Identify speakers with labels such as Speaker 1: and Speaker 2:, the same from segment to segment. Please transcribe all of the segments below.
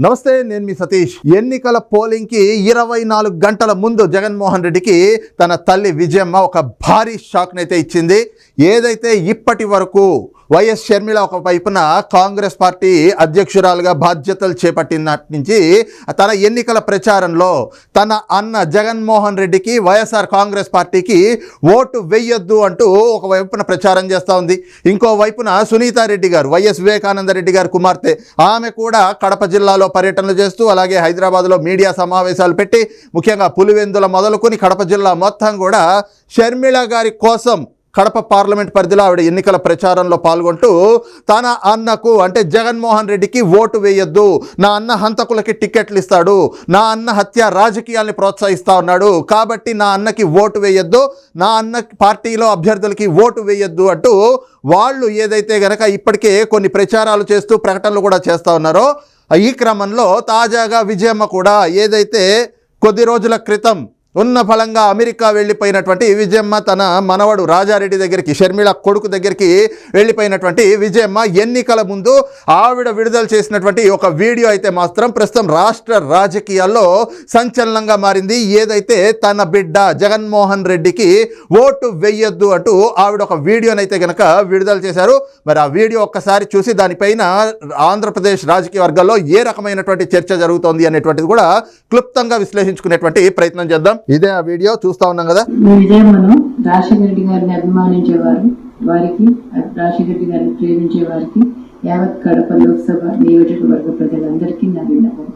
Speaker 1: నమస్తే, నేను మీ సతీష్. ఎన్నికల పోలింగ్ కి 24 గంటల ముందు జగన్మోహన్ రెడ్డికి తన తల్లి విజయమ్మ ఒక భారీ షాక్ నైతే ఇచ్చింది. ఏదైతే ఇప్పటి వరకు వైఎస్ షర్మిల ఒక వైపున కాంగ్రెస్ పార్టీ అధ్యక్షురాలుగా బాధ్యతలు చేపట్టినటి నుంచి తన ఎన్నికల ప్రచారంలో తన అన్న జగన్మోహన్ రెడ్డికి వైఎస్ఆర్ కాంగ్రెస్ పార్టీకి ఓటు వేయొద్దు అంటూ ఒక వైపున ప్రచారం చేస్తూ ఉంది. ఇంకో వైపున సునీతారెడ్డి గారు, వైఎస్ వివేకానంద రెడ్డి గారు కుమార్తె, ఆమె కూడా కడప జిల్లాలో పర్యటనలు చేస్తూ అలాగే హైదరాబాద్లో మీడియా సమావేశాలు పెట్టి ముఖ్యంగా పులివెందుల మొదలుకొని కడప జిల్లా మొత్తం కూడా షర్మిల గారి కోసం కడప పార్లమెంట్ పరిధిలో ఆవిడ ఎన్నికల ప్రచారంలో పాల్గొంటూ తన అన్నకు అంటే జగన్మోహన్ రెడ్డికి ఓటు వేయొద్దు, నా అన్న హంతకులకి టిక్కెట్లు ఇస్తాడు, నా అన్న హత్య రాజకీయాల్ని ప్రోత్సహిస్తూ ఉన్నాడు, కాబట్టి నా అన్నకి ఓటు వేయొద్దు, నా అన్న పార్టీలో అభ్యర్థులకి ఓటు వేయొద్దు అంటూ వాళ్ళు ఏదైతే గనక ఇప్పటికే కొన్ని ప్రచారాలు చేస్తూ ప్రకటనలు కూడా చేస్తూ ఉన్నారో, ఈ క్రమంలో తాజాగా విజయమ్మ కూడా ఏదైతే కొద్ది రోజుల క్రితం ఉన్న ఫలంగా అమెరికా వెళ్ళిపోయినటువంటి విజయమ్మ తన మనవడు రాజారెడ్డి దగ్గరికి, షర్మిల కొడుకు దగ్గరికి వెళ్ళిపోయినటువంటి విజయమ్మ ఎన్నికల ముందు ఆవిడ విడుదల చేసినటువంటి ఒక వీడియో అయితే మాత్రం ప్రస్తుతం రాష్ట్ర రాజకీయాల్లో సంచలనంగా మారింది. ఏదైతే తన బిడ్డ జగన్మోహన్ రెడ్డికి ఓటు వేయొద్దు అంటూ ఆవిడ ఒక వీడియోనైతే కనుక విడుదల చేశారు. మరి ఆ వీడియో ఒక్కసారి చూసి దానిపైన ఆంధ్రప్రదేశ్ రాజకీయ వర్గాల్లో ఏ రకమైనటువంటి చర్చ జరుగుతోంది అనేటువంటిది కూడా క్లుప్తంగా విశ్లేషించుకునేటువంటి ప్రయత్నం చేద్దాం. ఇదే ఆ వీడియో చూస్తా ఉన్నాం కదా.
Speaker 2: విజయమ్మను రాజశేఖర రెడ్డి గారిని అభిమానించేవారు, వారికి రాజశేఖర రెడ్డి గారిని ప్రేమించే వారికి యావత్ కడప లోక్సభ నియోజకవర్గ ప్రజలందరికీ నా విన్నపం.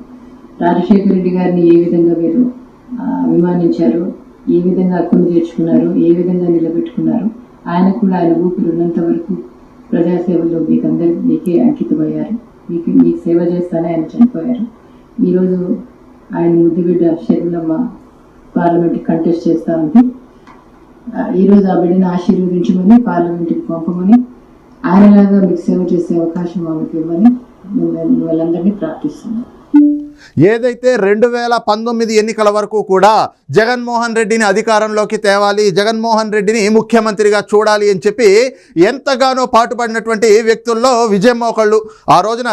Speaker 2: రాజశేఖర రెడ్డి గారిని ఏ విధంగా మీరు అభిమానించారు, ఏ విధంగా హక్కును చేర్చుకున్నారు, ఏ విధంగా నిలబెట్టుకున్నారు, ఆయన కూడా ఆయన ఊపిరి ఉన్నంత వరకు ప్రజాసేవలో మీకే అంకితమయ్యారు. మీకు సేవ చేస్తానే ఆయన చనిపోయారు. ఈరోజు ఆయన ముద్దు బిడ్డ షర్మిలమ్మ పార్లమెంట్కి కంటెస్ట్ చేస్తూ ఉంది. ఈరోజు ఆ బిడ్డను ఆశీర్వదించమని, పార్లమెంట్కి పంపమని, ఆయనలాగా మీకు సేవ చేసే అవకాశం ఆమెకు ఇవ్వమని వాళ్ళందరినీ ప్రార్థిస్తున్నాను.
Speaker 1: ఏదైతే 2019 ఎన్నికల వరకు కూడా జగన్మోహన్ రెడ్డిని అధికారంలోకి తేవాలి, జగన్మోహన్ రెడ్డిని ముఖ్యమంత్రిగా చూడాలి అని చెప్పి ఎంతగానో పాటుపడినటువంటి వ్యక్తుల్లో విజయమ్మ ఒకళ్ళు. ఆ రోజున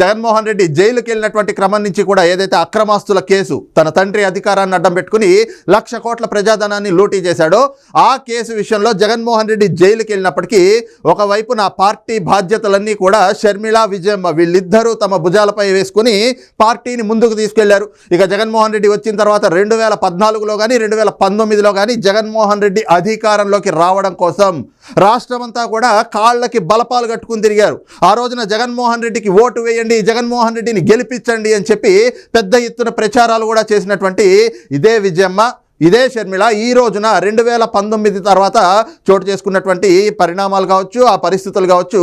Speaker 1: జగన్మోహన్ రెడ్డి జైలుకి వెళ్ళినటువంటి క్రమం నుంచి కూడా ఏదైతే అక్రమాస్తుల కేసు, తన తండ్రి అధికారాన్ని అడ్డం పెట్టుకుని 1,00,000 కోట్ల ప్రజాధనాన్ని లూటీ చేశాడో ఆ కేసు విషయంలో జగన్మోహన్ రెడ్డి జైలుకి వెళ్ళినప్పటికీ ఒకవైపు నా పార్టీ బాధ్యతలన్నీ కూడా షర్మిల, విజయమ్మ వీళ్ళిద్దరూ తమ భుజాలపై వేసుకుని పార్టీని ముందుకు తీసుకెళ్లారు. ఇక జగన్మోహన్ రెడ్డి వచ్చిన తర్వాత 2014లో కానీ 2019లో కానీ జగన్మోహన్ రెడ్డి అధికారంలోకి రావడం కోసం రాష్ట్రమంతా కూడా కాళ్ళకి బలపాలు కట్టుకుని తిరిగారు. ఆ రోజున జగన్మోహన్ రెడ్డికి ఓటు వేయండి, జగన్మోహన్ రెడ్డిని గెలిపించండి అని చెప్పి పెద్ద ఎత్తున ప్రచారాలు కూడా చేసినటువంటి ఇదే విజయమ్మ, ఇదే షర్మిల ఈ రోజున 2019 తర్వాత చోటు చేసుకున్నటువంటి పరిణామాలు కావచ్చు, ఆ పరిస్థితులు కావచ్చు,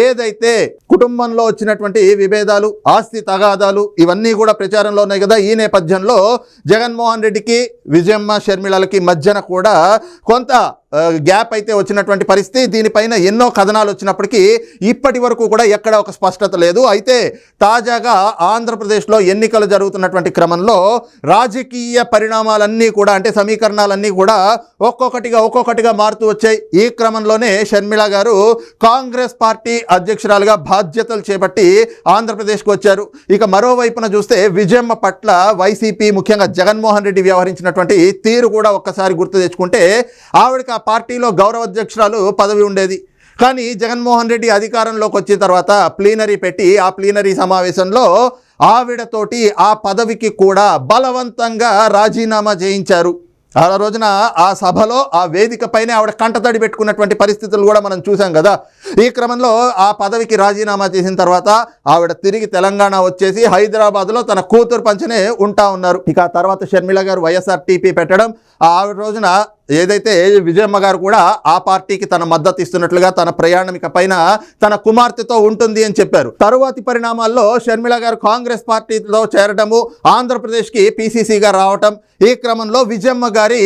Speaker 1: ఏదైతే కుటుంబంలో వచ్చినటువంటి విభేదాలు, ఆస్తి తగాదాలు ఇవన్నీ కూడా ప్రచారంలో ఉన్నాయి కదా. ఈ నేపథ్యంలో జగన్మోహన్ రెడ్డికి, విజయమ్మ, షర్మిలలకి మధ్యన కూడా కొంత గ్యాప్ అయితే వచ్చినటువంటి పరిస్థితి. దీనిపైన ఎన్నో కథనాలు వచ్చినప్పటికీ ఇప్పటి వరకు కూడా ఎక్కడ ఒక స్పష్టత లేదు. అయితే తాజాగా ఆంధ్రప్రదేశ్లో ఎన్నికలు జరుగుతున్నటువంటి క్రమంలో రాజకీయ పరిణామాలన్నీ కూడా అంటే సమీకరణాలన్నీ కూడా ఒక్కొక్కటిగా మారుతూ వచ్చాయి. ఈ క్రమంలోనే షర్మిల గారు కాంగ్రెస్ పార్టీ అధ్యక్షురాలుగా బాధ్యతలు చేపట్టి ఆంధ్రప్రదేశ్కి వచ్చారు. ఇక మరోవైపున చూస్తే విజయమ్మ పట్ల వైసీపీ ముఖ్యంగా జగన్మోహన్ రెడ్డి వ్యవహరించినటువంటి తీరు కూడా ఒక్కసారి గుర్తు తెచ్చుకుంటే ఆవిడకి ఆ పార్టీలో గౌరవ అధ్యక్షురాలు పదవి ఉండేది. కానీ జగన్మోహన్ రెడ్డి అధికారంలోకి వచ్చిన తర్వాత ప్లీనరీ పెట్టి ఆ ప్లీనరీ సమావేశంలో ఆవిడతోటి ఆ పదవికి కూడా బలవంతంగా రాజీనామా చేయించారు. ఆ రోజున ఆ సభలో ఆ వేదిక పైన ఆవిడ కంటతడి పెట్టుకున్నటువంటి పరిస్థితులు కూడా మనం చూసాం కదా. ఈ క్రమంలో ఆ పదవికి రాజీనామా చేసిన తర్వాత ఆవిడ తిరిగి తెలంగాణ వచ్చేసి హైదరాబాద్లో తన కూతురు పంచనే ఉంటా ఉన్నారు. ఇక ఆ తర్వాత షర్మిల గారు వైఎస్ఆర్టీపీ పెట్టడం, ఆ రోజున ఏదైతే విజయమ్మ గారు కూడా ఆ పార్టీకి తన మద్దతు ఇస్తున్నట్లుగా తన ప్రయాణం ఇక పైన తన కుమార్తెతో ఉంటుంది అని చెప్పారు. తరువాతి పరిణామాల్లో షర్మిల గారు కాంగ్రెస్ పార్టీతో చేరటము, ఆంధ్రప్రదేశ్కి పీసీసీగా రావటం, ఈ క్రమంలో విజయమ్మ గారి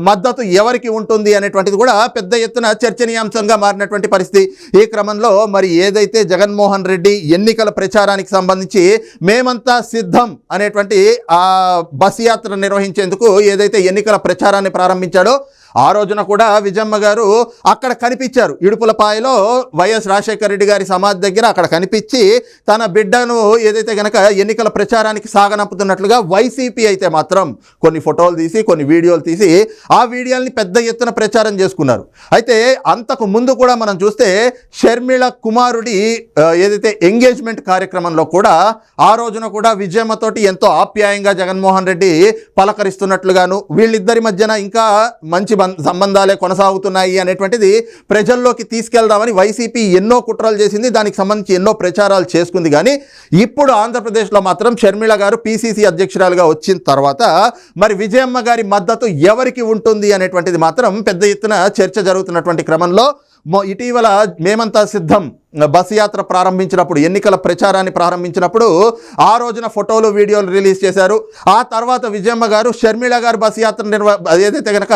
Speaker 1: మద్దతు ఎవరికి ఉంటుంది అనేటువంటిది కూడా పెద్ద ఎత్తున చర్చనీయాంశంగా మారినటువంటి పరిస్థితి. ఈ క్రమంలో మరి ఏదైతే జగన్మోహన్ రెడ్డి ఎన్నికల ప్రచారానికి సంబంధించి మేమంతా సిద్ధం అనేటువంటి ఆ బస్ యాత్ర నిర్వహించేందుకు ఏదైతే ఎన్నికల ప్రచారాన్ని ప్రారంభించాడో ఆ రోజున కూడా విజయమ్మ గారు అక్కడ కనిపించారు, ఇడుపులపాయలో వైఎస్ రాజశేఖర రెడ్డి గారి సమాధి దగ్గర అక్కడ కనిపించి తన బిడ్డను ఏదైతే గనక ఎన్నికల ప్రచారానికి సాగనంపుతున్నట్లుగా వైసీపీ అయితే మాత్రం కొన్ని ఫోటోలు తీసి కొన్ని వీడియోలు తీసి ఆ వీడియోల్ని పెద్ద ఎత్తున ప్రచారం చేసుకున్నారు. అయితే అంతకు ముందు కూడా మనం చూస్తే షర్మిల కుమారుడి ఏదైతే ఎంగేజ్మెంట్ కార్యక్రమంలో కూడా ఆ రోజున కూడా విజయమ్మతోటి ఎంతో ఆప్యాయంగా జగన్మోహన్ రెడ్డి పలకరిస్తున్నట్లుగాను, వీళ్ళిద్దరి మధ్యన ఇంకా మంచి సంబంధాలే కొనసాగుతున్నాయి అనేటువంటిది ప్రజల్లోకి తీసుకెళ్దామని వైసీపీ ఎన్నో కుట్రలు చేసింది, దానికి సంబంధించి ఎన్నో ప్రచారాలు చేసుకుంది. కానీ ఇప్పుడు ఆంధ్రప్రదేశ్లో మాత్రం షర్మిల గారు పిసిసి అధ్యక్షురాలుగా వచ్చిన తర్వాత మరి విజయమ్మ గారి మద్దతు ఎవరికి ఉంటుంది అనేటువంటిది మాత్రం పెద్ద ఎత్తున చర్చ జరుగుతున్నటువంటి క్రమంలో ఇటీవల మేమంతా సిద్ధం బస్సు యాత్ర ప్రారంభించినప్పుడు, ఎన్నికల ప్రచారాన్ని ప్రారంభించినప్పుడు ఆ రోజున ఫోటోలు వీడియోలు రిలీజ్ చేశారు. ఆ తర్వాత విజయమ్మ గారు షర్మిల గారు బస్సు యాత్ర ఏదైతే కనుక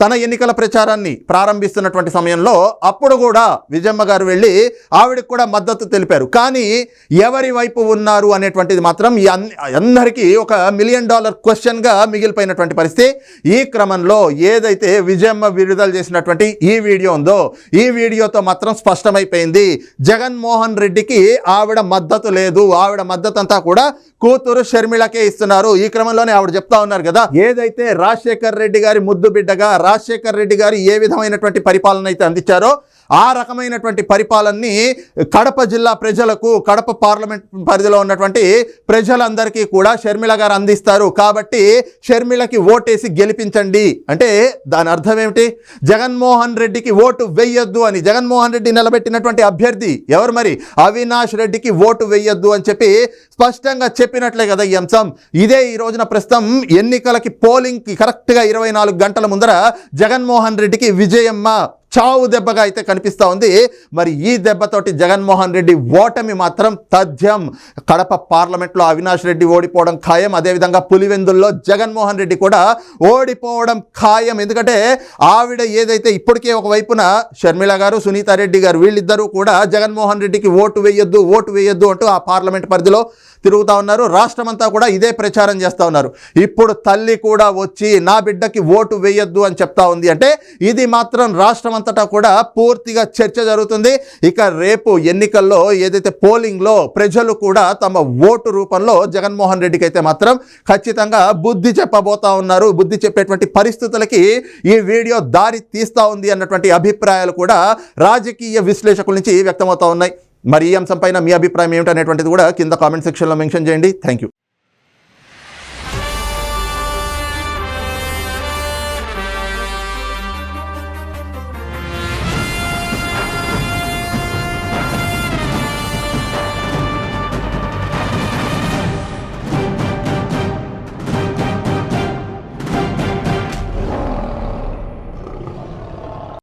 Speaker 1: తన ఎన్నికల ప్రచారాన్ని ప్రారంభిస్తున్నటువంటి సమయంలో అప్పుడు కూడా విజయమ్మ గారు వెళ్ళి ఆవిడకి కూడా మద్దతు తెలిపారు. కానీ ఎవరి వైపు ఉన్నారు అనేటువంటిది మాత్రం అందరికీ ఒక $1 మిలియన్ క్వశ్చన్గా మిగిలిపోయినటువంటి పరిస్థితి. ఈ క్రమంలో ఏదైతే విజయమ్మ విడుదల చేసినటువంటి ఈ వీడియో ఉందో ఈ వీడియోతో మాత్రం స్పష్టమైపోయింది, జగన్మోహన్ రెడ్డికి ఆవిడ మద్దతు లేదు, ఆవిడ మద్దతు అంతా కూడా కూతురు షర్మిలకే ఇస్తున్నారు. ఈ క్రమంలోనే ఆవిడ చెప్తా ఉన్నారు కదా, ఏదైతే రాజశేఖర రెడ్డి గారి ముద్దు బిడ్డగా రాజశేఖర రెడ్డి గారు ఏ విధమైనటువంటి పరిపాలన అయితే అందించారో ఆ రకమైనటువంటి పరిపాలనని కడప జిల్లా ప్రజలకు, కడప పార్లమెంట్ పరిధిలో ఉన్నటువంటి ప్రజలందరికీ కూడా షర్మిల గారు అందిస్తారు. కాబట్టి షర్మిలకి ఓటేసి గెలిపించండి అంటే దాని అర్థం ఏమిటి? జగన్మోహన్ రెడ్డికి ఓటు వెయ్యొద్దు అని, జగన్మోహన్ రెడ్డి నిలబెట్టినటువంటి అభ్యర్థి ఎవరు మరి? అవినాష్ రెడ్డికి ఓటు వెయ్యొద్దు అని చెప్పి స్పష్టంగా చెప్పినట్లే కదా ఈ అంశం. ఇదే ఈ రోజున ప్రస్తుతం ఎన్నికలకి పోలింగ్కి కరెక్ట్గా 24 గంటల ముందర జగన్మోహన్ రెడ్డికి విజయమ్మ చావు దెబ్బగా అయితే కనిపిస్తూ ఉంది. మరి ఈ దెబ్బతోటి జగన్మోహన్ రెడ్డి ఓటమి మాత్రం తథ్యం. కడప పార్లమెంట్లో అవినాష్ రెడ్డి ఓడిపోవడం ఖాయం, అదేవిధంగా పులివెందుల్లో జగన్మోహన్ రెడ్డి కూడా ఓడిపోవడం ఖాయం. ఎందుకంటే ఆవిడ ఏదైతే ఇప్పటికే ఒకవైపున షర్మిల గారు, సునీతారెడ్డి గారు వీళ్ళిద్దరూ కూడా జగన్మోహన్ రెడ్డికి ఓటు వేయొద్దు అంటూ ఆ పార్లమెంట్ పరిధిలో తిరుగుతూ ఉన్నారు. రాష్ట్రమంతా కూడా ఇదే ప్రచారం చేస్తూ ఉన్నారు. ఇప్పుడు తల్లి కూడా వచ్చి నా బిడ్డకి ఓటు వేయొద్దు అని చెప్తా ఉంది. అంటే ఇది మాత్రం రాష్ట్రం అంతటా కూడా పూర్తిగా చర్చ జరుగుతుంది. ఇక రేపు ఎన్నికల్లో ఏదైతే పోలింగ్లో ప్రజలు కూడా తమ ఓటు రూపంలో జగన్మోహన్ రెడ్డికి అయితే మాత్రం ఖచ్చితంగా బుద్ధి చెప్పబోతా ఉన్నారు. బుద్ధి చెప్పేటువంటి పరిస్థితులకి ఈ వీడియో దారి తీస్తూ ఉంది అన్నటువంటి అభిప్రాయాలు కూడా రాజకీయ విశ్లేషకుల నుంచి వ్యక్తమవుతూ ఉన్నాయి. మరి ఈ అంశంపైన మీ అభిప్రాయం ఏమిటనేటువంటిది కూడా కింద కామెంట్ సెక్షన్లో మెన్షన్ చేయండి. Thank you.